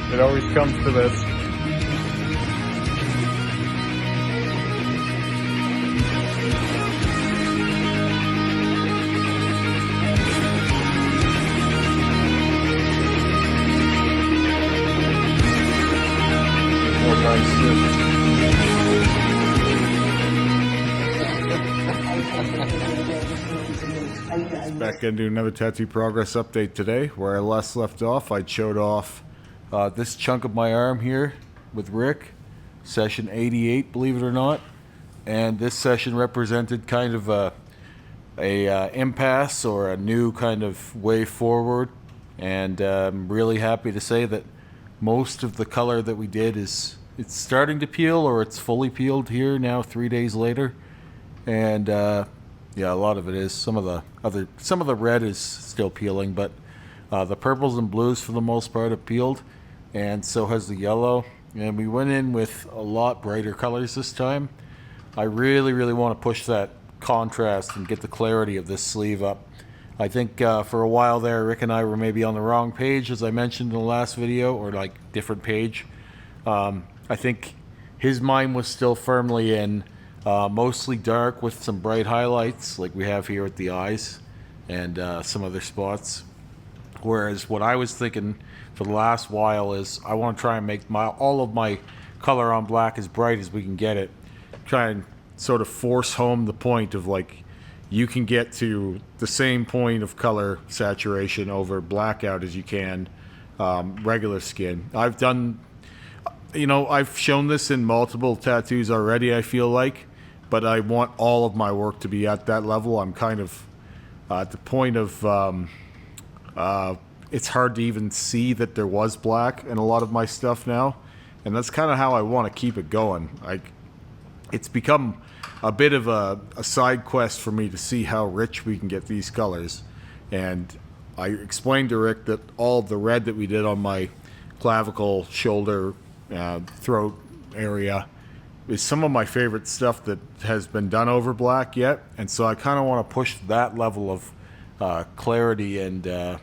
It always comes to this. More nice. Back into another tattoo progress update today. Where I last left off, I showed off this chunk of my arm here with Rick, session 88, believe it or not. And this session represented kind of a impasse or a new kind of way forward. And I'm really happy to say that most of the color that we did it's starting to peel, or it's fully peeled here now 3 days later. And yeah, a lot of it is. Some of the red is still peeling, but the purples and blues for the most part have peeled, and so has the yellow. And we went in with a lot brighter colors this time. I really want to push that contrast and get the clarity of this sleeve up. I think for a while there, Rick and I were maybe on the wrong page, as I mentioned in the last video, or like different page. I think his mind was still firmly in mostly dark with some bright highlights like we have here at the eyes and some other spots. Whereas what I was thinking for the last while is I want to try and make all of my color on black as bright as we can get it. Try and sort of force home the point of like you can get to the same point of color saturation over blackout as you can regular skin. I've shown this in multiple tattoos already, I feel like. But I want all of my work to be at that level. I'm kind of at the point of it's hard to even see that there was black in a lot of my stuff now, and that's kind of how I want to keep it going. It's become a bit of a side quest for me to see how rich we can get these colors. And I explained to Rick that all of the red that we did on my clavicle, shoulder, throat area is some of my favorite stuff that has been done over black yet, and so I kind of want to push that level of clarity and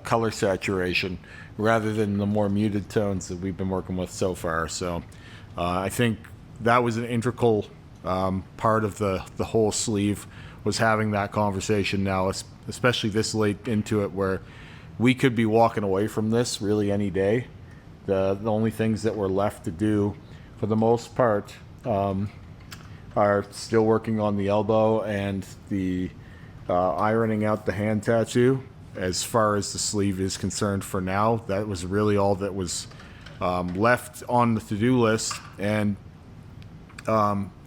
color saturation rather than the more muted tones that we've been working with so far. So I think that was an integral part of the whole sleeve, was having that conversation now, especially this late into it, where we could be walking away from this really any day. The only things that were left to do for the most part are still working on the elbow and the ironing out the hand tattoo. As far as the sleeve is concerned for now, that was really all that was left on the to-do list. And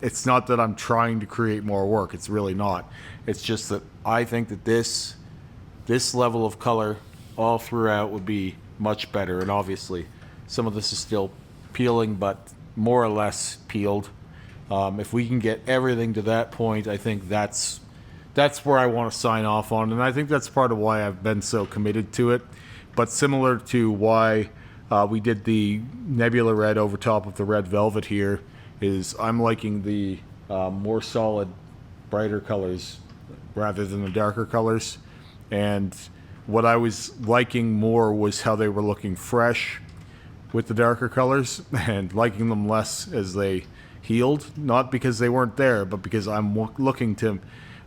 it's not that I'm trying to create more work, it's really not. It's just that I think that this level of color all throughout would be much better. And obviously some of this is still peeling, but more or less peeled. If we can get everything to that point, I think that's where I want to sign off on, and I think that's part of why I've been so committed to it. But similar to why we did the nebula red over top of the red velvet here, is I'm liking the more solid, brighter colors rather than the darker colors. And what I was liking more was how they were looking fresh with the darker colors, and liking them less as they healed, not because they weren't there, but because I'm looking to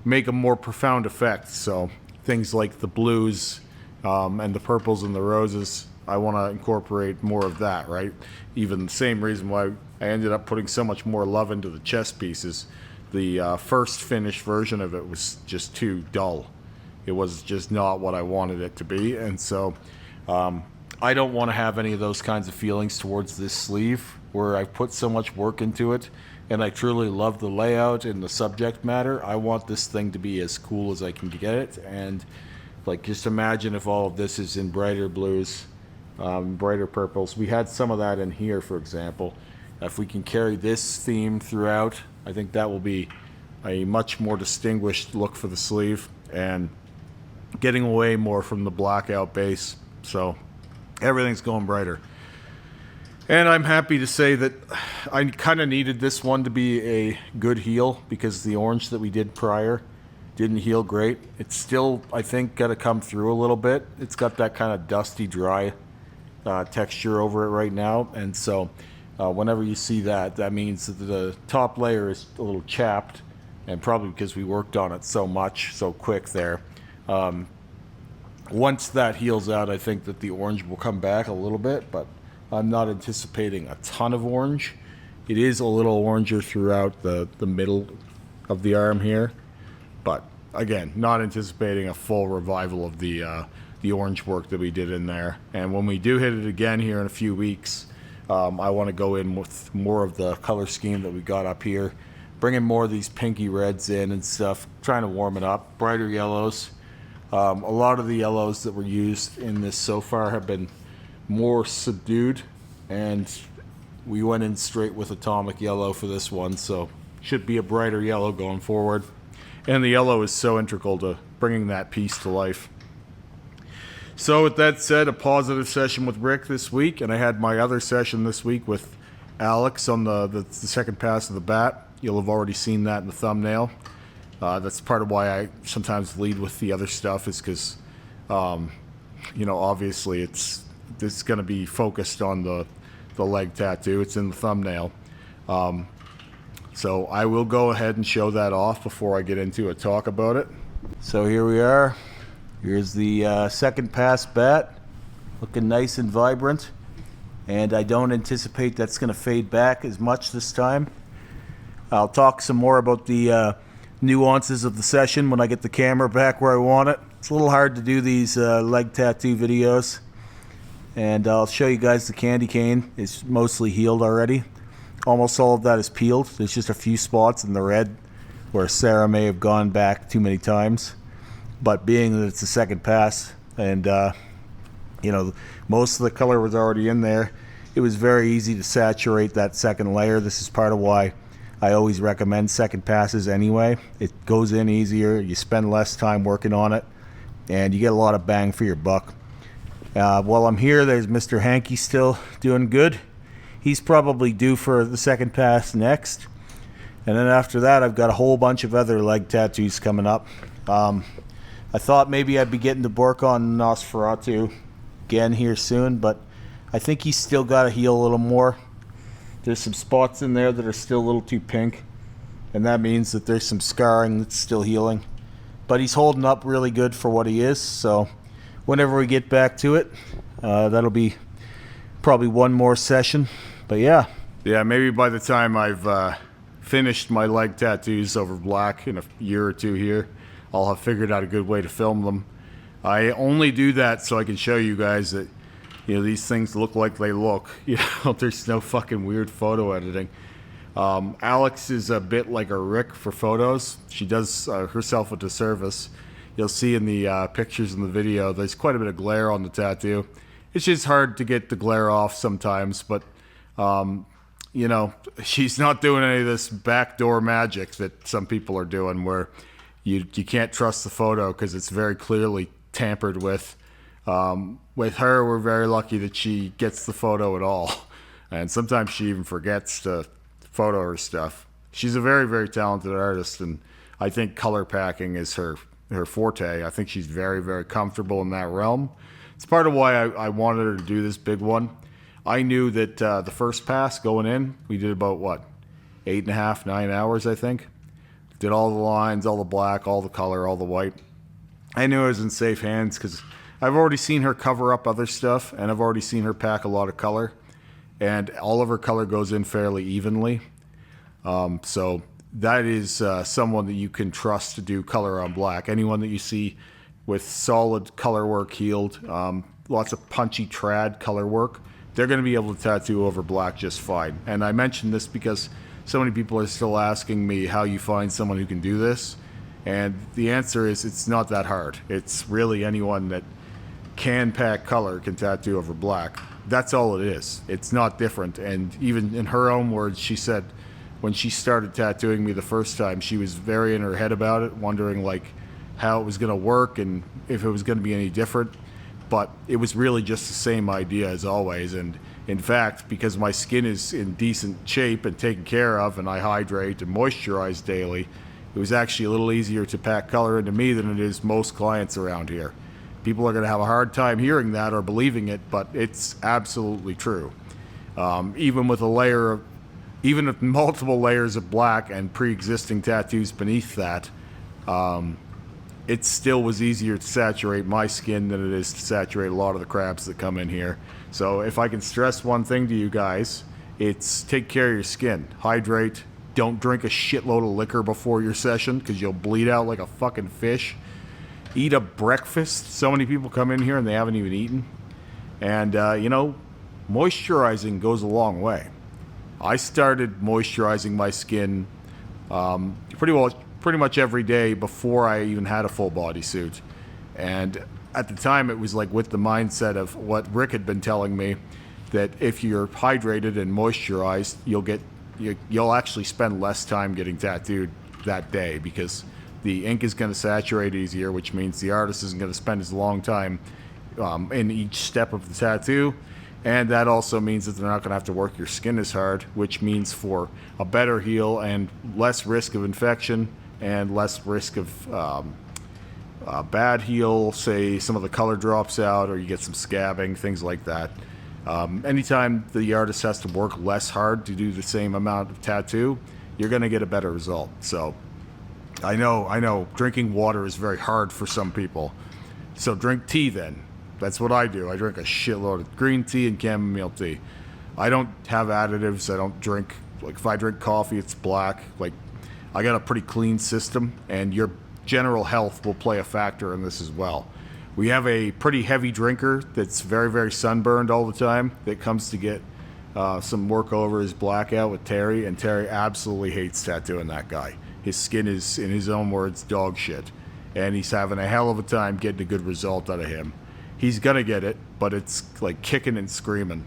make a more profound effect. So things like the blues and the purples and the roses, I want to incorporate more of that, right? Even the same reason why I ended up putting so much more love into the chest pieces. The first finished version of it was just too dull. It was just not what I wanted it to be, and so I don't want to have any of those kinds of feelings towards this sleeve, where I've put so much work into it and I truly love the layout and the subject matter. I want this thing to be as cool as I can get it. And like, just imagine if all of this is in brighter blues, brighter purples. We had some of that in here, for example. If we can carry this theme throughout, I think that will be a much more distinguished look for the sleeve, and getting away more from the blackout base. So everything's going brighter. And I'm happy to say that I kind of needed this one to be a good heal, because the orange that we did prior didn't heal great. It's still, I think, got to come through a little bit. It's got that kind of dusty, dry texture over it right now, and so whenever you see that, that means that the top layer is a little chapped, and probably because we worked on it so much, so quick there. Once that heals out, I think that the orange will come back a little bit, but I'm not anticipating a ton of orange. It is a little oranger throughout the middle of the arm here, but again, not anticipating a full revival of the orange work that we did in there. And when we do hit it again here in a few weeks, I want to go in with more of the color scheme that we got up here, bringing more of these pinky reds in and stuff, trying to warm it up, brighter yellows. A lot of the yellows that were used in this so far have been more subdued, and we went in straight with atomic yellow for this one, so should be a brighter yellow going forward. And the yellow is so integral to bringing that piece to life. So with that said, a positive session with Rick this week, and I had my other session this week with Alex on the second pass of the bat. You'll have already seen that in the thumbnail. That's part of why I sometimes lead with the other stuff, is because, obviously it's going to be focused on the leg tattoo. It's in the thumbnail. So I will go ahead and show that off before I get into a talk about it. So here we are. Here's the second pass bat, looking nice and vibrant. And I don't anticipate that's going to fade back as much this time. I'll talk some more about the nuances of the session when I get the camera back where I want it. It's a little hard to do these leg tattoo videos. And I'll show you guys the candy cane. It's mostly healed already. Almost all of that is peeled. There's just a few spots in the red where Sarah may have gone back too many times. But being that it's the second pass and, most of the color was already in there, it was very easy to saturate that second layer. This is part of why I always recommend second passes anyway. It goes in easier, you spend less time working on it, and you get a lot of bang for your buck. While I'm here, there's Mr. Hanky still doing good. He's probably due for the second pass next. And then after that, I've got a whole bunch of other leg tattoos coming up. I thought maybe I'd be getting to work on Nosferatu again here soon, but I think he's still got to heal a little more. There's some spots in there that are still a little too pink, and that means that there's some scarring that's still healing. But he's holding up really good for what he is, so whenever we get back to it, that'll be probably one more session. But yeah, maybe by the time I've finished my leg tattoos over black in a year or two here, I'll have figured out a good way to film them. I only do that so I can show you guys that these things look like they look. There's no fucking weird photo editing. Alex is a bit like a Rick for photos. She does herself a disservice. You'll see in the pictures in the video, there's quite a bit of glare on the tattoo. It's just hard to get the glare off sometimes, but she's not doing any of this backdoor magic that some people are doing, where you can't trust the photo because it's very clearly tampered with. With her, we're very lucky that she gets the photo at all, and sometimes she even forgets to photo her stuff. She's a very, very talented artist, and I think color packing is her forte. I think she's very, very comfortable in that realm. It's part of why I wanted her to do this big one. I knew that the first pass going in, we did about 8.5, 9 hours, I think. Did all the lines, all the black, all the color, all the white. I knew I was in safe hands because I've already seen her cover up other stuff, and I've already seen her pack a lot of color, and all of her color goes in fairly evenly. So that is someone that you can trust to do color on black. Anyone that you see with solid color work healed, lots of punchy trad color work, they're going to be able to tattoo over black just fine. And I mention this because so many people are still asking me how you find someone who can do this. And the answer is it's not that hard. It's really anyone that can pack color can tattoo over black. That's all it is. It's not different. And even in her own words, she said when she started tattooing me the first time, she was very in her head about it, wondering how it was going to work and if it was going to be any different. But it was really just the same idea as always. And in fact, because my skin is in decent shape and taken care of, and I hydrate and moisturize daily, it was actually a little easier to pack color into me than it is most clients around here. People are going to have a hard time hearing that or believing it, but it's absolutely true. Even with multiple layers of black and pre-existing tattoos beneath that, it still was easier to saturate my skin than it is to saturate a lot of the crabs that come in here. So if I can stress one thing to you guys, it's take care of your skin. Hydrate. Don't drink a shitload of liquor before your session because you'll bleed out like a fucking fish. Eat a breakfast. So many people come in here and they haven't even eaten. And, moisturizing goes a long way. I started moisturizing my skin pretty much every day before I even had a full body suit. And at the time, it was like with the mindset of what Rick had been telling me, that if you're hydrated and moisturized, you'll actually spend less time getting tattooed that day because the ink is going to saturate easier, which means the artist isn't going to spend as long time in each step of the tattoo. And that also means that they're not going to have to work your skin as hard, which means for a better heal and less risk of infection and less risk of bad heal, say some of the color drops out or you get some scabbing, things like that. Anytime the artist has to work less hard to do the same amount of tattoo, you're going to get a better result. So I know drinking water is very hard for some people. So drink tea then. That's what I do. I drink a shitload of green tea and chamomile tea. I don't have additives. I don't drink, like if I drink coffee, it's black. Like I got a pretty clean system, and your general health will play a factor in this as well. We have a pretty heavy drinker that's very, very sunburned all the time that comes to get some work over his blackout with Terry, and Terry absolutely hates tattooing that guy. His skin is, in his own words, dog shit, and he's having a hell of a time getting a good result out of him. He's gonna get it, but it's like kicking and screaming.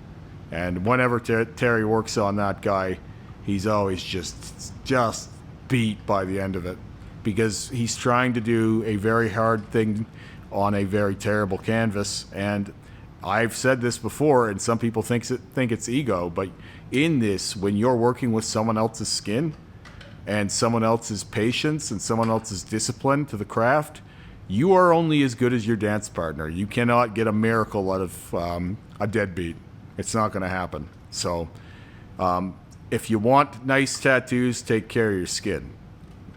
And whenever Terry works on that guy, he's always just beat by the end of it because he's trying to do a very hard thing on a very terrible canvas. And I've said this before, and some people think it's ego, but in this, when you're working with someone else's skin and someone else's patience and someone else's discipline to the craft, you are only as good as your dance partner. You cannot get a miracle out of a deadbeat. It's not going to happen. So if you want nice tattoos, take care of your skin.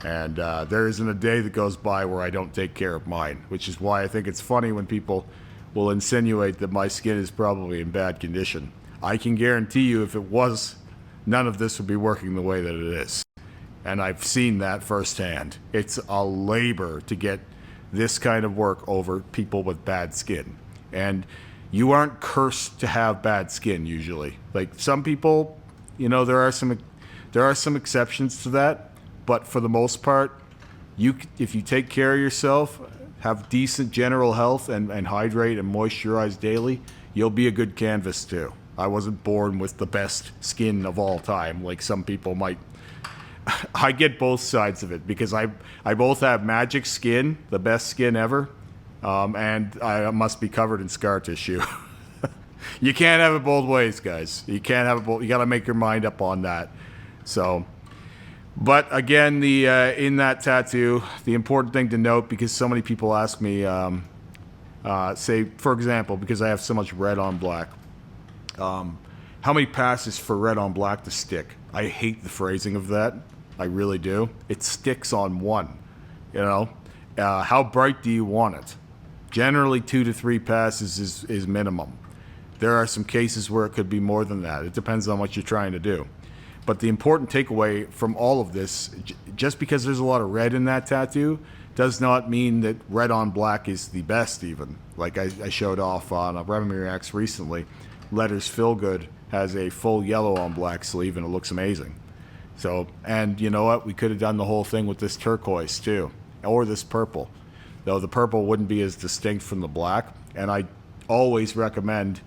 And there isn't a day that goes by where I don't take care of mine, which is why I think it's funny when people will insinuate that my skin is probably in bad condition. I can guarantee you if it was, none of this would be working the way that it is. And I've seen that firsthand. It's a labor to get this kind of work over people with bad skin. And you aren't cursed to have bad skin usually. Like some people, there are some exceptions to that, but for the most part, if you take care of yourself, have decent general health and hydrate and moisturize daily, you'll be a good canvas too. I wasn't born with the best skin of all time like some people might. I get both sides of it because I both have magic skin, the best skin ever, and I must be covered in scar tissue. You can't have it both ways, guys. You can't have it both. You got to make your mind up on that. So, but again, in that tattoo, the important thing to note, because so many people ask me, say for example, because I have so much red on black, how many passes for red on black to stick? I hate the phrasing of that. I really do. It sticks on one. How bright do you want it? Generally 2 to 3 passes is minimum. There are some cases where it could be more than that. It depends on what you're trying to do. But the important takeaway from all of this, just because there's a lot of red in that tattoo, does not mean that red on black is the best even. Like I showed off on a Remy Reacts recently, Letters Feel Good has a full yellow on black sleeve and it looks amazing. So, and you know what? We could have done the whole thing with this turquoise too, or this purple. Though the purple wouldn't be as distinct from the black. And I always recommend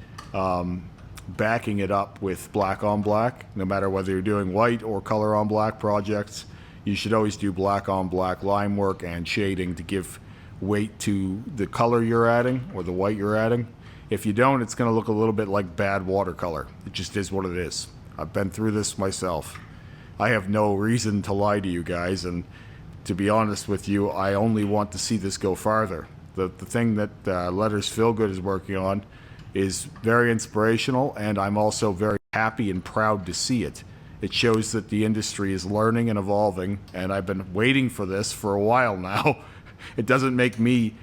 backing it up with black on black. No matter whether you're doing white or color on black projects, you should always do black on black line work and shading to give weight to the color you're adding or the white you're adding. If you don't, it's going to look a little bit like bad watercolor. It just is what it is. I've been through this myself. I have no reason to lie to you guys, and to be honest with you, I only want to see this go farther. The thing that Letters Feel Good is working on is very inspirational, and I'm also very happy and proud to see it. It shows that the industry is learning and evolving, and I've been waiting for this for a while now. It doesn't make me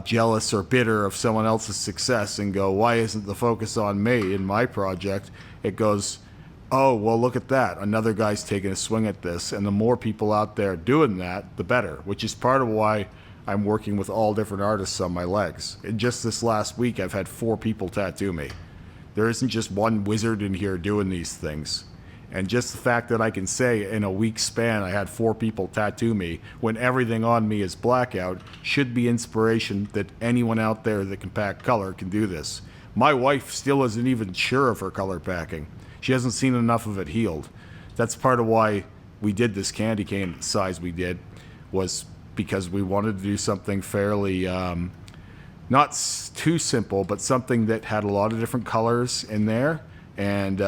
jealous or bitter of someone else's success and go, why isn't the focus on me in my project? It goes, oh, well, look at that. Another guy's taking a swing at this, and the more people out there doing that, the better, which is part of why I'm working with all different artists on my legs. And just this last week, I've had 4 people tattoo me. There isn't just one wizard in here doing these things. And just the fact that I can say in a week's span I had 4 people tattoo me when everything on me is blackout should be inspiration that anyone out there that can pack color can do this. My wife still isn't even sure of her color packing. She hasn't seen enough of it healed. That's part of why we did this candy cane size we did, was because we wanted to do something fairly, not too simple, but something that had a lot of different colors in there. And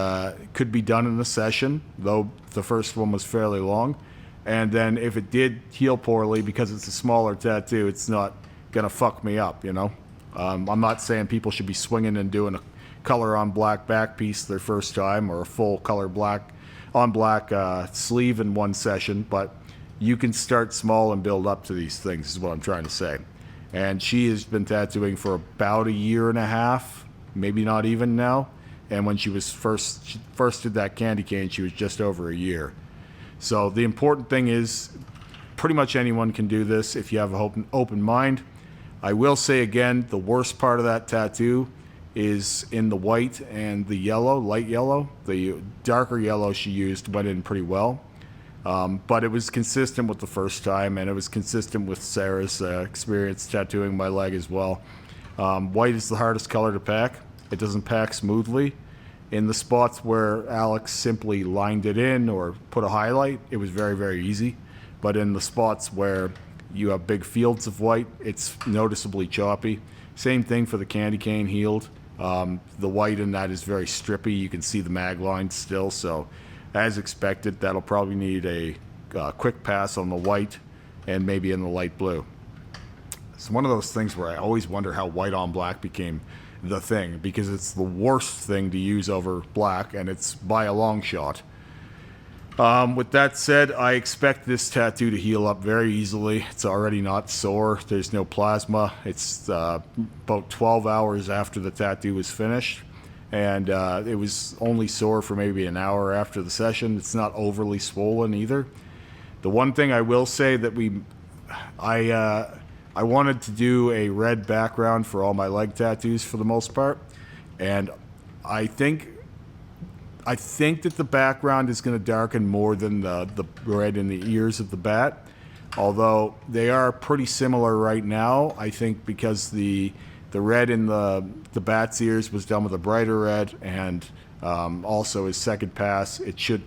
could be done in a session, though the first one was fairly long. And then if it did heal poorly because it's a smaller tattoo, it's not gonna fuck me up, you know? I'm not saying people should be swinging and doing a color on black back piece their first time, or a full color black on black sleeve in one session, but you can start small and build up to these things, is what I'm trying to say. And she has been tattooing for about 1.5 years, maybe not even now. And when she first did that candy cane, she was just over 1 year. So the important thing is, pretty much anyone can do this if you have an open mind. I will say again, the worst part of that tattoo is in the white and the yellow, light yellow. The darker yellow she used went in pretty well. But it was consistent with the first time, and it was consistent with Sarah's experience tattooing my leg as well. White is the hardest color to pack. It doesn't pack smoothly. In the spots where Alex simply lined it in or put a highlight, it was very, very easy. But in the spots where you have big fields of white, it's noticeably choppy. Same thing for the candy cane healed. The white in that is very strippy. You can see the mag lines still. So as expected, that'll probably need a quick pass on the white and maybe in the light blue. It's one of those things where I always wonder how white on black became the thing, because it's the worst thing to use over black, and it's by a long shot. With that said, I expect this tattoo to heal up very easily. It's already not sore. There's no plasma. It's about 12 hours after the tattoo was finished, and it was only sore for maybe an hour after the session. It's not overly swollen either. The one thing I will say that I wanted to do a red background for all my leg tattoos for the most part, and I think that the background is going to darken more than the red in the ears of the bat, although they are pretty similar right now. I think because the red in the bat's ears was done with a brighter red, and also his second pass, it should,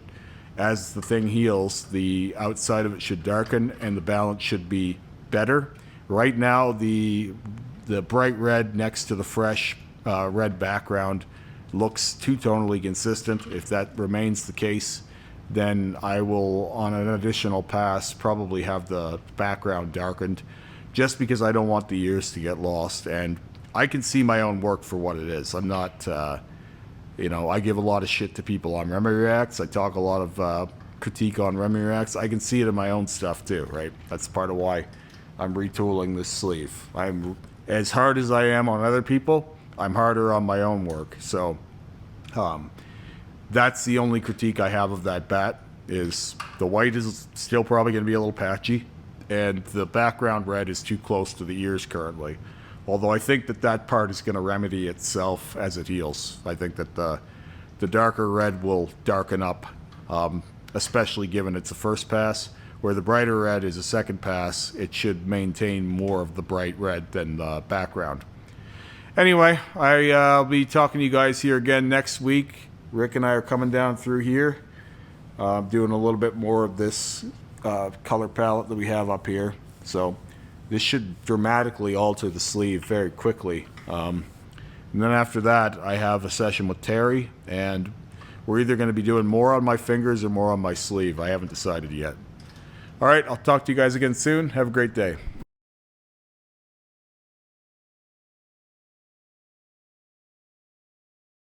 as the thing heals, the outside of it should darken and the balance should be better. Right now, the bright red next to the fresh red background looks two-tonally consistent. If that remains the case, then I will, on an additional pass, probably have the background darkened, just because I don't want the ears to get lost. And I can see my own work for what it is. I'm not, I give a lot of shit to people on Remy Reacts. I talk a lot of critique on Remy Reacts. I can see it in my own stuff too, right? That's part of why I'm retooling this sleeve. I'm as hard as I am on other people, I'm harder on my own work. So that's the only critique I have of that bat, is the white is still probably going to be a little patchy, and the background red is too close to the ears currently. Although I think that part is going to remedy itself as it heals. I think that the darker red will darken up, especially given it's a first pass. Where the brighter red is a second pass, it should maintain more of the bright red than the background. Anyway, I'll be talking to you guys here again next week. Rick and I are coming down through here, doing a little bit more of this color palette that we have up here. So this should dramatically alter the sleeve very quickly. And then after that, I have a session with Terry, and we're either going to be doing more on my fingers or more on my sleeve. I haven't decided yet. All right, I'll talk to you guys again soon. Have a great day.